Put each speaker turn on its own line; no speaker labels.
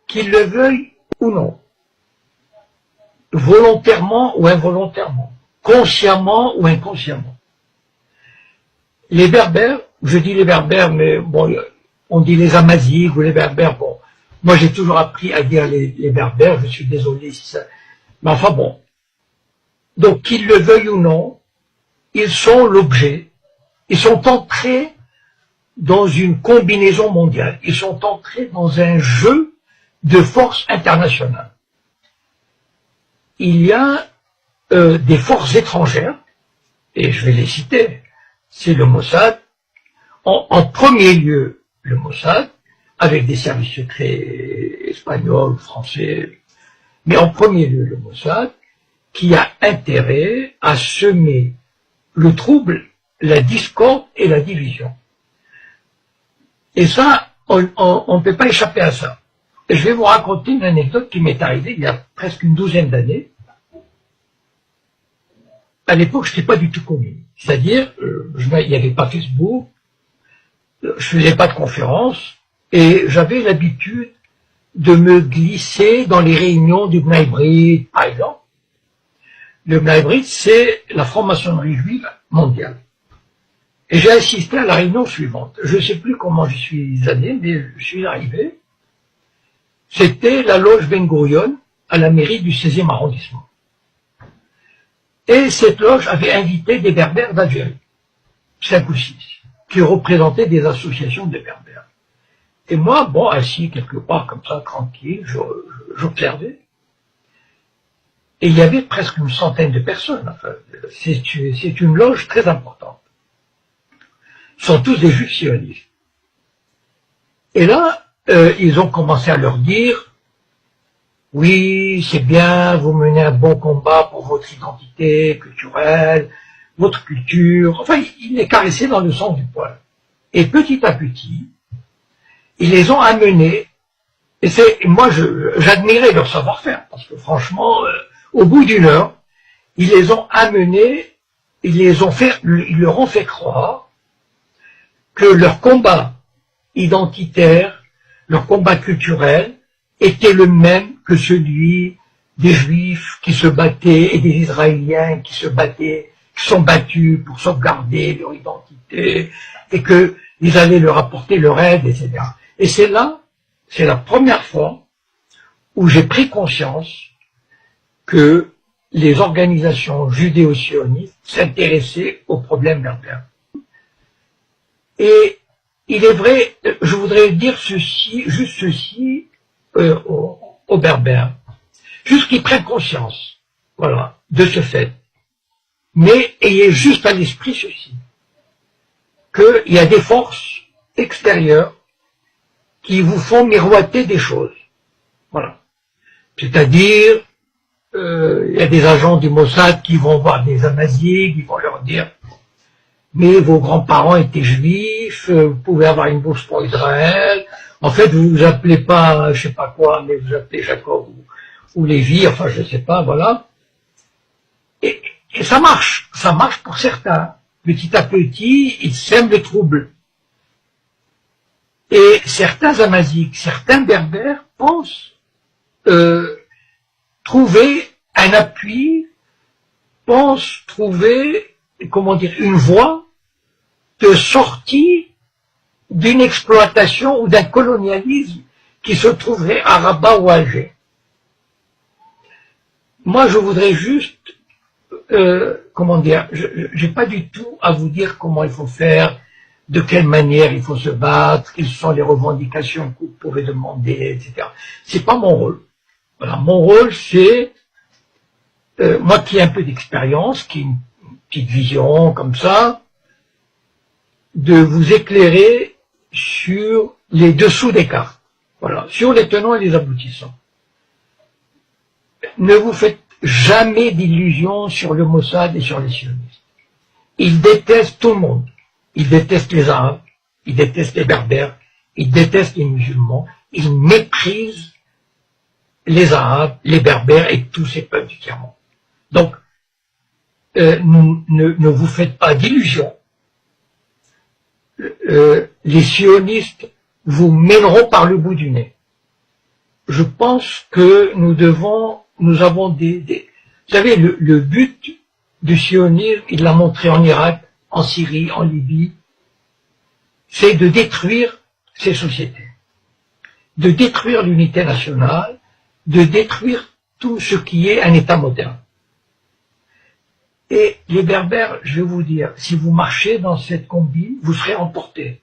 qu'ils le veuillent ou non, volontairement ou involontairement, consciemment ou inconsciemment. Les Berbères, je dis les Berbères, mais bon, on dit les Amazighs ou les Berbères, bon, moi j'ai toujours appris à dire les Berbères, je suis désolé si ça, mais enfin bon. Donc qu'ils le veuillent ou non, ils sont l'objet, ils sont entrés dans une combinaison mondiale, ils sont entrés dans un jeu de forces internationales. Il y a des forces étrangères, et je vais les citer, c'est le Mossad, en premier lieu le Mossad, avec des services secrets espagnols, français, mais en premier lieu le Mossad, qui a intérêt à semer le trouble, la discorde et la division. Et ça, on ne peut pas échapper à ça. Et je vais vous raconter une anecdote qui m'est arrivée il y a presque une douzaine d'années. À l'époque, je n'étais pas du tout connu. C'est-à-dire, il n'y avait pas Facebook, je faisais pas de conférences, et j'avais l'habitude de me glisser dans les réunions du Bnei Brit, par exemple. Le Bnei Brit, c'est la franc-maçonnerie juive mondiale. Et j'ai assisté à la réunion suivante. Je ne sais plus comment je suis allé, mais je suis arrivé. C'était la loge Ben Gurion à la mairie du 16e arrondissement. Et cette loge avait invité des Berbères d'Algérie, 5 ou 6, qui représentaient des associations de Berbères. Et moi, bon, assis quelque part comme ça, tranquille, j'observais. Et il y avait presque une centaine de personnes. Enfin, c'est une loge très importante. Ce sont tous des juifs sionistes. Et là, ils ont commencé à leur dire, oui, c'est bien, vous menez un bon combat pour votre identité culturelle, votre culture. Enfin, ils les caressaient dans le sens du poil. Et petit à petit, ils les ont amenés. Et moi, j'admirais leur savoir-faire, parce que franchement, au bout d'une heure, ils les ont amenés, ils leur ont fait croire que leur combat identitaire, leur combat culturel, était le même que celui des Juifs qui se battaient et des Israéliens qui se battaient, qui sont battus pour sauvegarder leur identité, et qu'ils allaient leur apporter leur aide, etc. Et c'est la première fois où j'ai pris conscience que les organisations judéo-sionistes s'intéressaient aux problèmes berbères. Et il est vrai, je voudrais dire juste ceci aux Berbères, juste qu'ils prennent conscience, voilà, de ce fait. Mais ayez juste à l'esprit ceci, qu'il y a des forces extérieures qui vous font miroiter des choses, voilà. C'est-à-dire, il y a des agents du Mossad qui vont voir des Amazighs, qui vont leur dire mais vos grands-parents étaient juifs, vous pouvez avoir une bourse pour Israël, en fait vous vous appelez pas je sais pas quoi, mais vous appelez Jacob ou Lévi, enfin je sais pas, voilà. Et ça marche pour certains. Petit à petit, ils sèment le trouble. Et certains Amazighs, certains Berbères pensent trouver un appui, pensent trouver, comment dire, une voie de sortie d'une exploitation ou d'un colonialisme qui se trouverait à Rabat ou à Alger. Moi, je voudrais juste, comment dire, j'ai pas du tout à vous dire comment il faut faire, de quelle manière il faut se battre, quelles sont les revendications que vous pouvez demander, etc. C'est pas mon rôle. Voilà, mon rôle, c'est, moi qui ai un peu d'expérience, qui ai une petite vision comme ça, de vous éclairer sur les dessous des cartes. Voilà, sur les tenants et les aboutissants. Ne vous faites jamais d'illusions sur le Mossad et sur les sionistes. Ils détestent tout le monde. Ils détestent les Arabes, ils détestent les Berbères, ils détestent les musulmans, ils méprisent les Arabes, les Berbères et tous ces peuples du tiers-monde. Donc, ne vous faites pas d'illusions. Les sionistes vous mèneront par le bout du nez. je pense que nous avons vous savez, le but du sionisme, il l'a montré en Irak, en Syrie, en Libye, c'est de détruire ces sociétés, de détruire l'unité nationale, de détruire tout ce qui est un État moderne. Et les Berbères, je vais vous dire, si vous marchez dans cette combine, vous serez emportés.